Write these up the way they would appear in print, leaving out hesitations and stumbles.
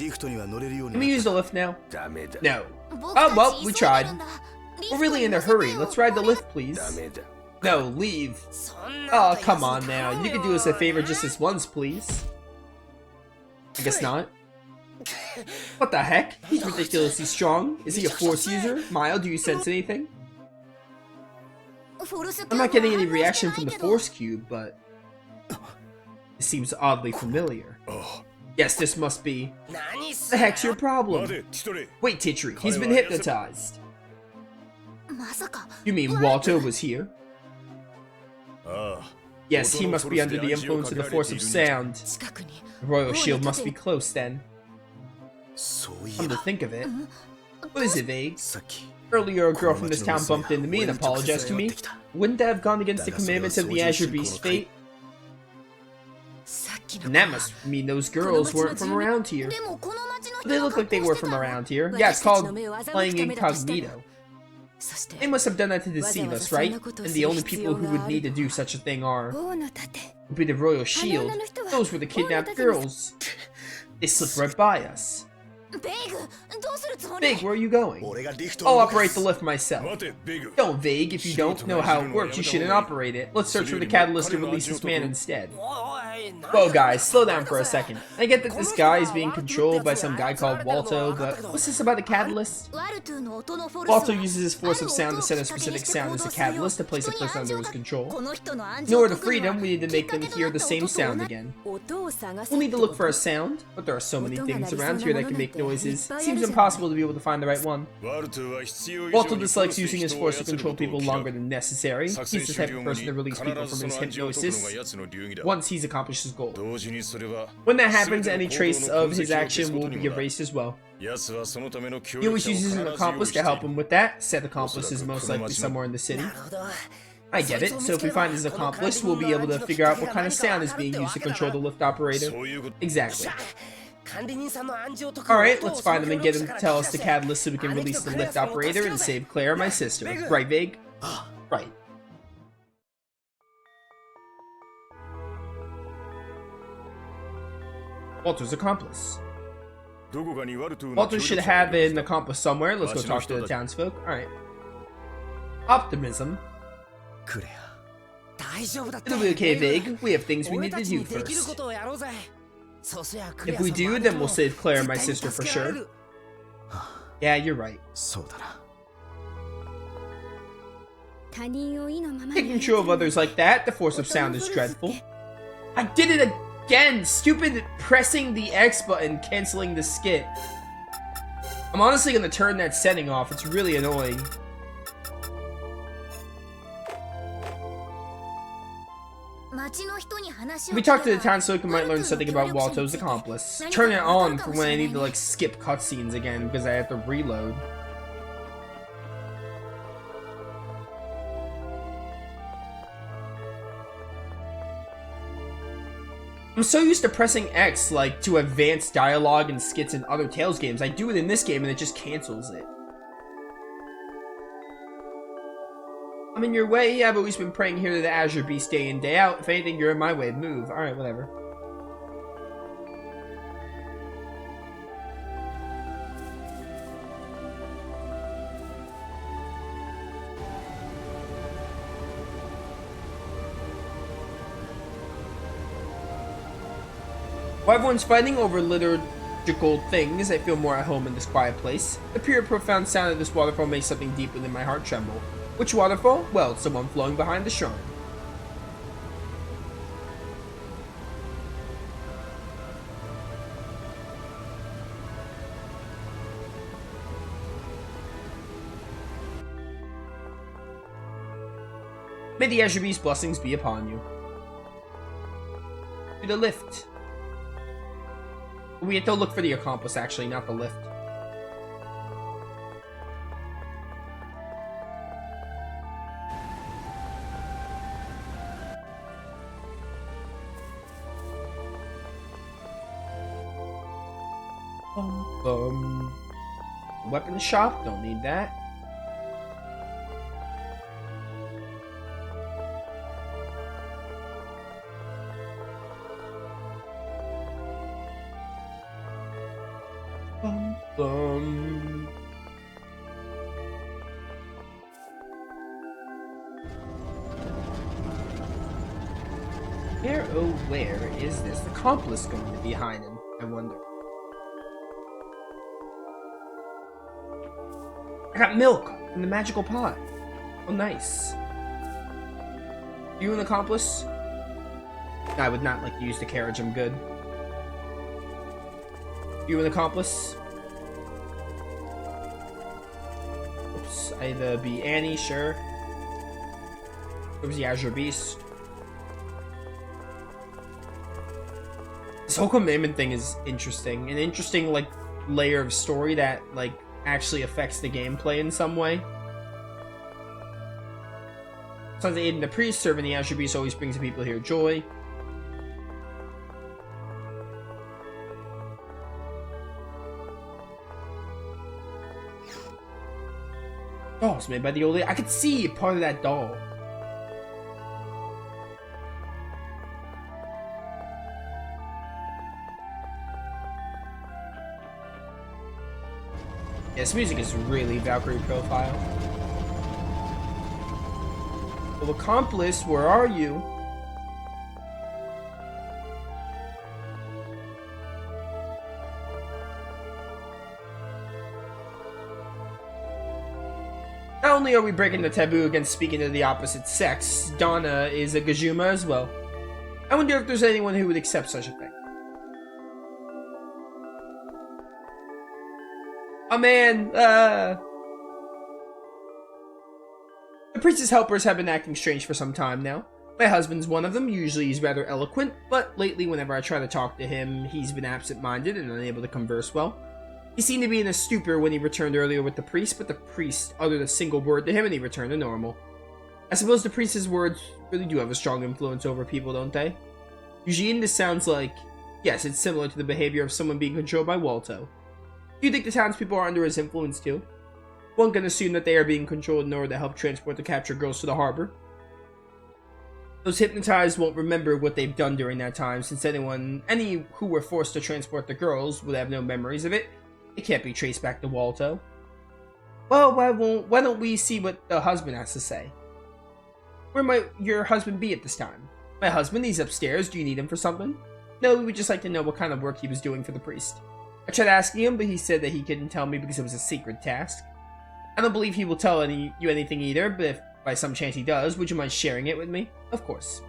Can we use the lift now? No. Oh, well, we tried. We're really in a hurry. Let's ride the lift, please. No, leave. Oh, come on now. You can do us a favor just this once, please. I guess not. What the heck? He's ridiculously strong. Is he a force user? Mile, do you sense anything? I'm not getting any reaction from the force cube, but it seems oddly familiar. Yes, this must be. The heck's your problem? Wait, Titri, he's been hypnotized. You mean Walto was here? Yes, he must be under the influence of the force of sound. The royal shield must be close then. Come to think of it. What is it, Vague? Earlier, a girl from this town bumped into me and apologized to me. Wouldn't that have gone against the commandments of the Azure Beast's fate? And that must mean those girls weren't from around here. They look like they were from around here. Yeah, it's called playing incognito. They must have done that to deceive us, right? And the only people who would need to do such a thing would be the royal shield. Those were the kidnapped girls. They slipped right by us. Vague, where are you going? I'll operate the lift myself. Don't, Vague. If you don't know how it works, you shouldn't operate it. Let's search for the catalyst to release this man instead. Whoa, guys, slow down for a second. I get that this guy is being controlled by some guy called Walto, but what's this about the catalyst? Walto uses his force of sound to send a specific sound as a catalyst to place a person under his control. In order to free them, we need to make them hear the same sound again. We'll need to look for a sound, but there are so many things around here that can make noises. It seems impossible to be able to find the right one. Walto dislikes using his force to control people longer than necessary. He's the type of person to release people from his hypnosis once he's accomplished his goal. When that happens, any trace of his action will be erased as well. He always uses an accomplice to help him with that. Said accomplice is most likely somewhere in the city. I get it. So if we find his accomplice, we'll be able to figure out what kind of sound is being used to control the lift operator. Exactly. Alright, let's find them and get him to tell us the catalyst so we can release the lift operator and save Claire, my sister. Right, Vague? Right. Walter's accomplice. Walter should have an accomplice somewhere. Let's go talk to the townsfolk. Alright. Optimism. It'll be okay, Vague. We have things we need to do first. If we do, then we'll save Claire and my sister for sure. Yeah, you're right. Taking control of others like that, the force of sound is dreadful. I did it again! Stupid pressing the X button, canceling the skit. I'm honestly gonna turn that setting off, it's really annoying. If we talk to the townsfolk, we might learn something about Walto's accomplice. Turn it on for when I need to like skip cutscenes again because I have to reload. I'm so used to pressing X like to advance dialogue and skits in other Tales games. I do it in this game and it just cancels it. I'm in your way. I've always been praying here to the Azure Beast day in, day out. If anything, you're in my way. Move. Alright, whatever. While everyone's fighting over liturgical things, I feel more at home in this quiet place. The pure, profound sound of this waterfall makes something deep within my heart tremble. Which waterfall? Well, it's the one flowing behind the shrine. May the Azure Beast's blessings be upon you. To the lift. We have to look for the accomplice, actually, not the lift. Weapon shop, don't need that. Bum, bum. Where, oh where is this accomplice going to be behind him, I wonder? I got milk in the magical pot. Oh, nice. You an accomplice? I would not like to use the carriage, I'm good. You an accomplice? Oops, I'd be Annie, sure. It was the Azure Beast. This whole commandment thing is interesting. An interesting, like, layer of story that, like, actually affects the gameplay in some way. Sons of Aiden the priest, serving the Azure Beast always brings the people here joy. Dolls made by the old lady. I could see part of that doll. Yeah, this music is really Valkyrie profile. Well, accomplice, where are you? Not only are we breaking the taboo against speaking to the opposite sex, Donna is a Gajuma as well. I wonder if there's anyone who would accept such a thing. Oh man, the priest's helpers have been acting strange for some time now. My husband's one of them. Usually he's rather eloquent, but lately whenever I try to talk to him, he's been absent-minded and unable to converse well. He seemed to be in a stupor when he returned earlier with the priest, but the priest uttered a single word to him and he returned to normal. I suppose the priest's words really do have a strong influence over people, don't they? Eugene, this sounds like... Yes, it's similar to the behavior of someone being controlled by Walto. Do you think the townspeople are under his influence too? One can assume that they are being controlled in order to help transport the captured girls to the harbor. Those hypnotized won't remember what they've done during that time, since any who were forced to transport the girls would have no memories of it. It can't be traced back to Walto. Well, why don't we see what the husband has to say? Where might your husband be at this time? My husband, he's upstairs. Do you need him for something? No, we would just like to know what kind of work he was doing for the priest. I tried asking him, but he said that he couldn't tell me because it was a secret task. I don't believe he will tell you anything either, but if by some chance he does, would you mind sharing it with me? Of course.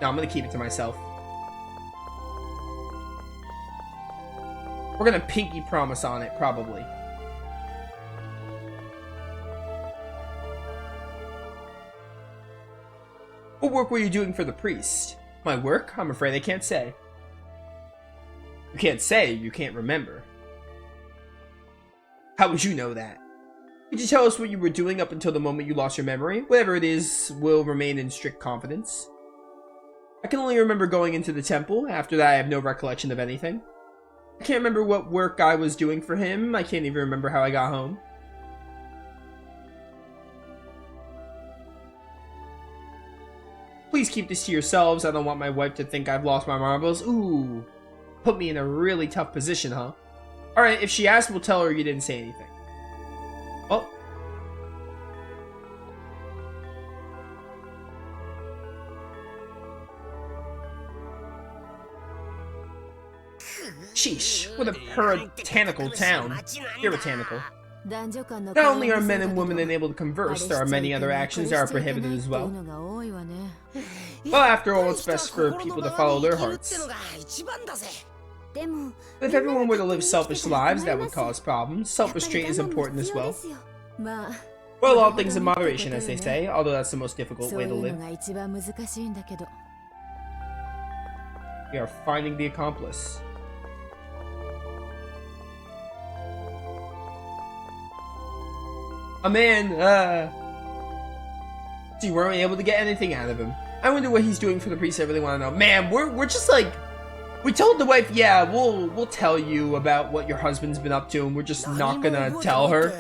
No, I'm gonna keep it to myself. We're gonna pinky promise on it, probably. What work were you doing for the priest? My work? I'm afraid I can't say. You can't say, you can't remember. How would you know that? Could you tell us what you were doing up until the moment you lost your memory? Whatever it is will remain in strict confidence. I can only remember going into the temple. After that, I have no recollection of anything. I can't remember what work I was doing for him. I can't even remember how I got home. Please keep this to yourselves. I don't want my wife to think I've lost my marbles. Ooh. Put me in a really tough position, huh? Alright, if she asks, we'll tell her you didn't say anything. Oh. Sheesh, what a puritanical town. Puritanical. Not only are men and women unable to converse, there are many other actions that are prohibited as well. Well, after all, it's best for people to follow their hearts. But if everyone were to live selfish lives, that would cause problems. Self-restraint is important as well. Well, all things in moderation, as they say, although that's the most difficult way to live. We are finding the accomplice. A man, so you weren't able to get anything out of him. I wonder what he's doing for the priest. I really want to know. Man, we're just like, we told the wife, yeah, we'll tell you about what your husband's been up to, and we're just not gonna tell her.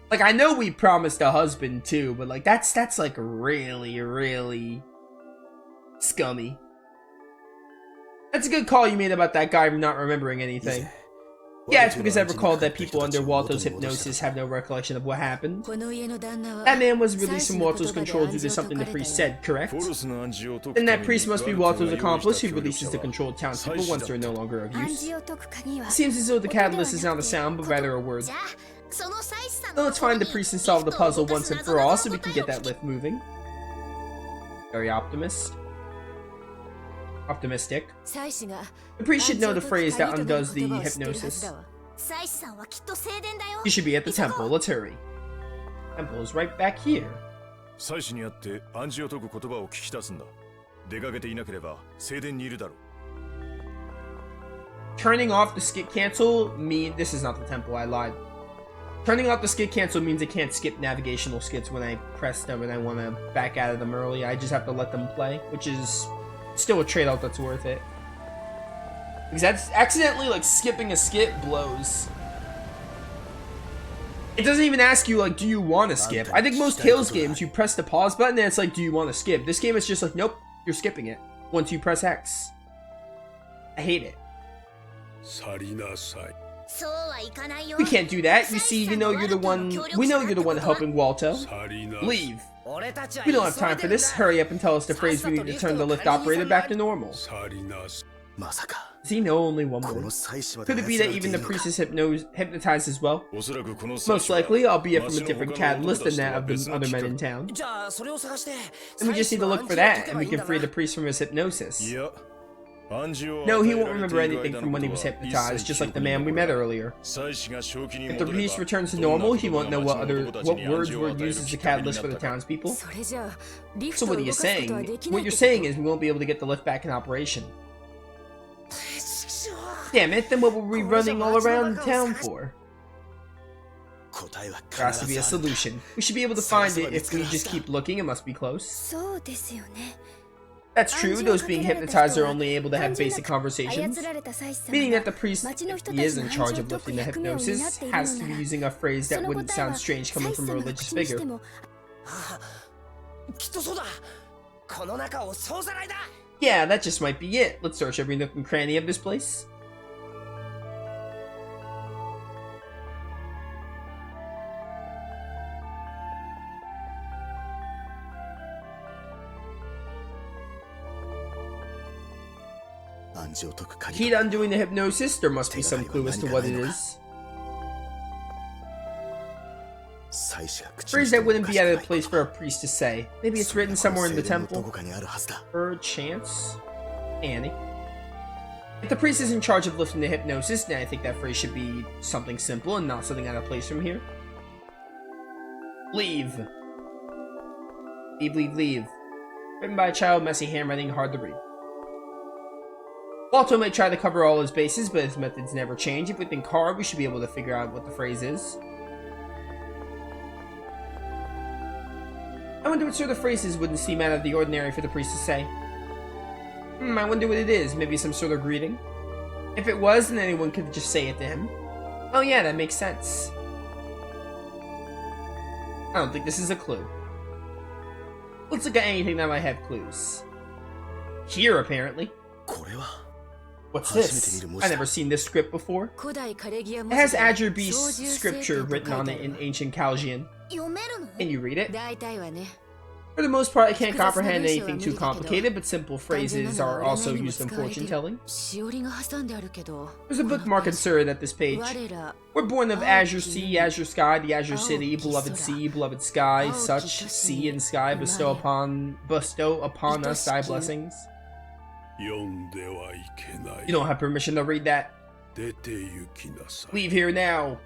Like, I know we promised a husband too, but like that's like really, really scummy. That's a good call you made about that guy not remembering anything. Yeah, it's because I recalled that people under Walto's hypnosis have no recollection of what happened. That man was released from Walto's control due to something the priest said, correct? Then that priest must be Walto's accomplice who releases the controlled townspeople once they're no longer of use. It seems as though the catalyst is not a sound, but rather a word. So let's find the priest and solve the puzzle once and for all so we can get that lift moving. Very optimistic. The priest should know the phrase that undoes the hypnosis. He should be at the temple. Let's hurry. Temple is right back here. Turning off the skip cancel mean this is not the temple, I lied. Turning off the skip cancel means I can't skip navigational skits when I press them and I want to back out of them early. I just have to let them play, which is still a trade-off that's worth it. Because that's accidentally, like, skipping a skip blows. It doesn't even ask you, like, do you want to skip? I think most Tales games, you press the pause button and it's like, do you want to skip? This game is just like, nope, you're skipping it once you press X. I hate it. We can't do that. You see, we know you're the one helping Walto. Leave. We don't have time for this. Hurry up and tell us the phrase we need to turn the lift operator back to normal. Does he know only one word? Could it be that even the priest is hypnotized as well? Most likely, albeit from a different catalyst than that of the other men in town. And we just need to look for that, and we can free the priest from his hypnosis. No, he won't remember anything from when he was hypnotized, just like the man we met earlier. If the priest returns to normal, he won't know what words were used as the catalyst for the townspeople. So what are you saying? What you're saying is we won't be able to get the lift back in operation. Damn it, then what were we running all around town for? There has to be a solution. We should be able to find it if we just keep looking. It must be close. That's true, those being hypnotized are only able to have basic conversations, meaning that the priest, if he is in charge of lifting the hypnosis, has to be using a phrase that wouldn't sound strange coming from a religious figure. Yeah, that just might be it. Let's search every nook and cranny of this place. Key to undoing the hypnosis, there must be some clue as to what it is. Phrase that wouldn't be out of place for a priest to say. Maybe it's written somewhere in the temple. Perchance. Annie. If the priest is in charge of lifting the hypnosis, then I think that phrase should be something simple and not something out of place from here. Leave. Leave, leave, leave. Written by a child, messy handwriting, hard to read. Walto may try to cover all his bases, but his methods never change. If we think hard, we should be able to figure out what the phrase is. I wonder what sort of phrases wouldn't seem out of the ordinary for the priest to say. I wonder what it is. Maybe some sort of greeting? If it was, then anyone could just say it to him. Oh yeah, that makes sense. I don't think this is a clue. Let's look at anything that might have clues. Here, apparently. What's this? I've never seen this script before. It has Azure Beast's scripture written on it in ancient Chaldean. Can you read it? For the most part, I can't comprehend anything too complicated, but simple phrases are also used in fortune telling. There's a bookmark inserted at this page. We're born of Azure Sea, Azure Sky, the Azure City, beloved sea, beloved sky, such sea and sky bestow upon us thy blessings. You don't have permission to read that. Leave here now.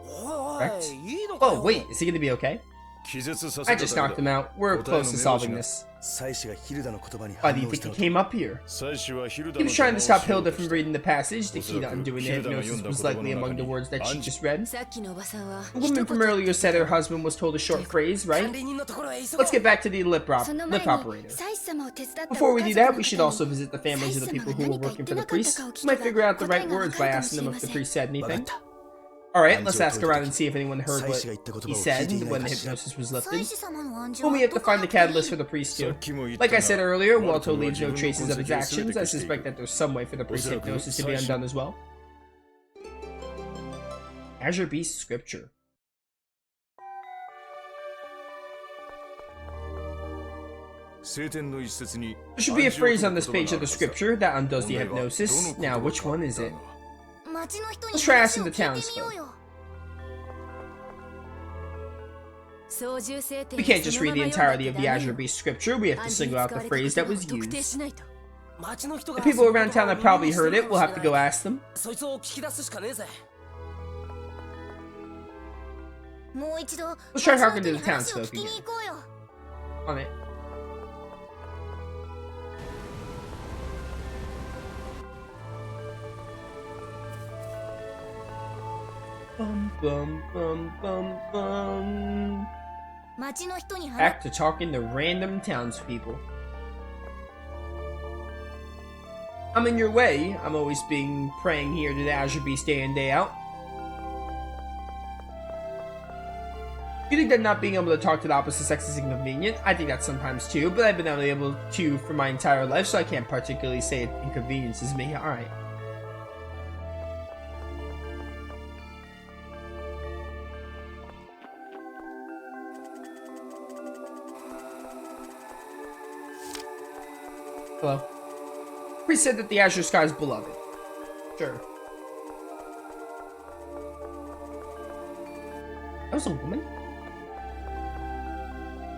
Correct? Oh, wait, is he gonna be okay? I just knocked him out. We're close to solving this. Why do you think he came up here? He was trying to stop Hilda from reading the passage. The key to undoing the hypnosis was likely among the words that she just read. The woman from earlier said her husband was told a short phrase, right? Let's get back to the lip operator. Before we do that, we should also visit the families of the people who were working for the priest. We might figure out the right words by asking them if the priest said anything. Alright, let's ask around and see if anyone heard what he said when the hypnosis was lifted. Well, we have to find the catalyst for the priest too. Like I said earlier, Walto leaves no traces of his actions. I suspect that there's some way for the priest's hypnosis to be undone as well. Azure Beast Scripture. There should be a phrase on this page of the scripture that undoes the hypnosis. Now, which one is it? Let's try asking the townsfolk. We can't just read the entirety of the Azure Beast scripture, we have to single out the phrase that was used. The people around town have probably heard it, we'll have to go ask them. Let's try talking to the townsfolk again. On it. Bum, bum, bum, bum, bum. Back to talking to random townspeople. I'm in your way. I'm always praying here to the Azure Beast day in, day out. You think that not being able to talk to the opposite sex is inconvenient? I think that sometimes too, but I've been able to for my entire life, so I can't particularly say it inconveniences me. Alright. Hello. We said that the Azure Sky is beloved. Sure. That was a woman?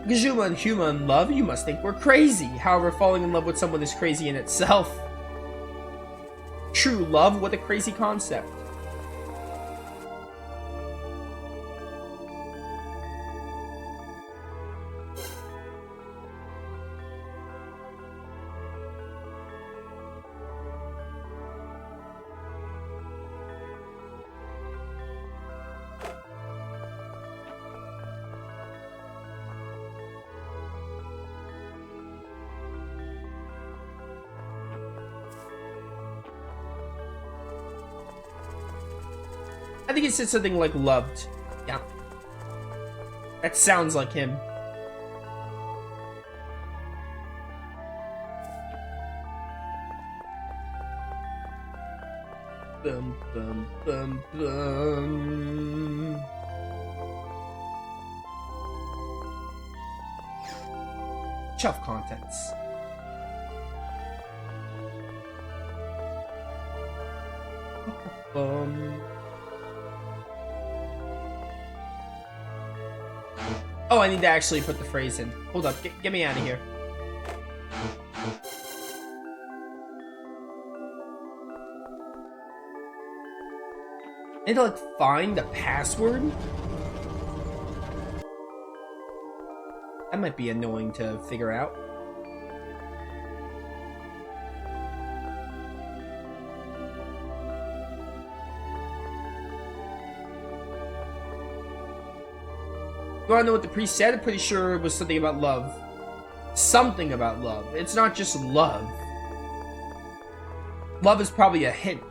Gajuma and Huma in love? You must think we're crazy. However, falling in love with someone is crazy in itself. True love? What a crazy concept. I think he said something like loved. Yeah. That sounds like him. Bum, bum, bum, bum. Shelf contents. Oh, I need to actually put the phrase in. Hold up, get me out of here. I need to, like, find the password? That might be annoying to figure out. You wanna know what the priest said? I'm pretty sure it was something about love. Something about love. It's not just love. Love is probably a hint.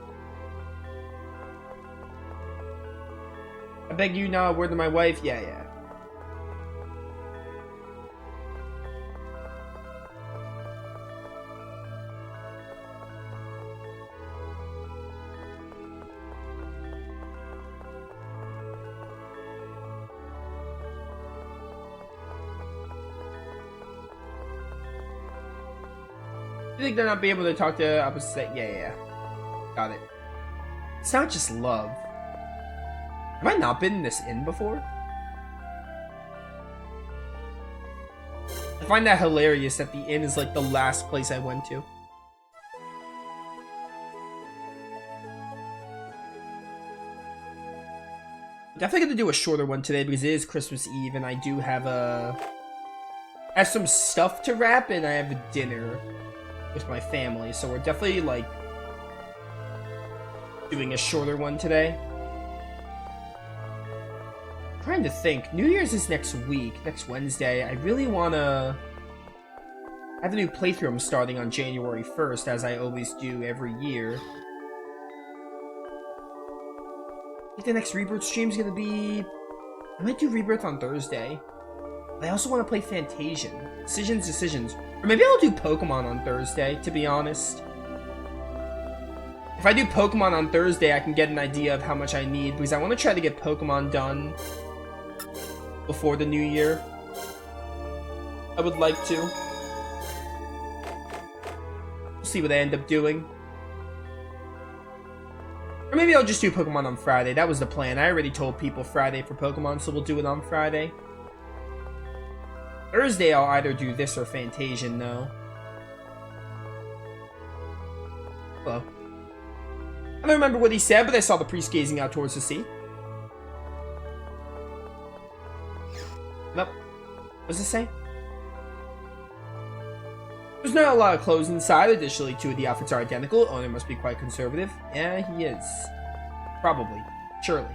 I beg you not a word to my wife? Yeah, yeah. You think they're not be able to talk to opposite sex? Yeah, yeah, yeah. Got it. It's not just love. Have I not been in this inn before? I find that hilarious that the inn is like the last place I went to. Definitely gonna do a shorter one today because it is Christmas Eve and I do have I have some stuff to wrap and I have a dinner with my family, so we're definitely like doing a shorter one today. I'm trying to think. New Year's is next week, next Wednesday. I really wanna have a new playthrough I'm starting on January 1st, as I always do every year. think the next Rebirth stream is gonna be... I might do Rebirth on Thursday. I also want to play Fantasian. Decisions. Or maybe I'll do Pokemon on Thursday, to be honest. If I do Pokemon on Thursday, I can get an idea of how much I need, because I want to try to get Pokemon done before the new year. I would like to. We'll see what I end up doing. Or maybe I'll just do Pokemon on Friday. That was the plan. I already told people Friday for Pokemon, so we'll do it on Friday. Thursday, I'll either do this or Fantasian, though. Hello. I don't remember what he said, but I saw the priest gazing out towards the sea. Nope. What does it say? There's not a lot of clothes inside. Additionally, 2 of the outfits are identical. Owner must be quite conservative. Yeah, he is. Probably. Surely.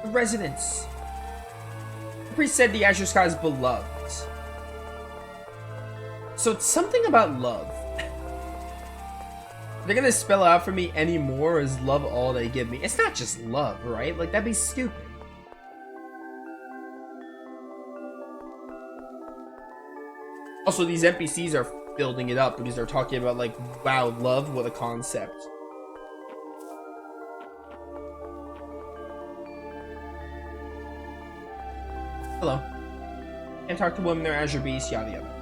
Residence. The priest said the azure sky is beloved. So it's something about love. They're gonna spell out for me anymore, or is love all they give me? It's not just love, right? Like, that'd be stupid. Also, these NPCs are building it up because they're talking about, like, wow, love, what a concept. Hello. Can't talk to women or Azure Beast, yada yada.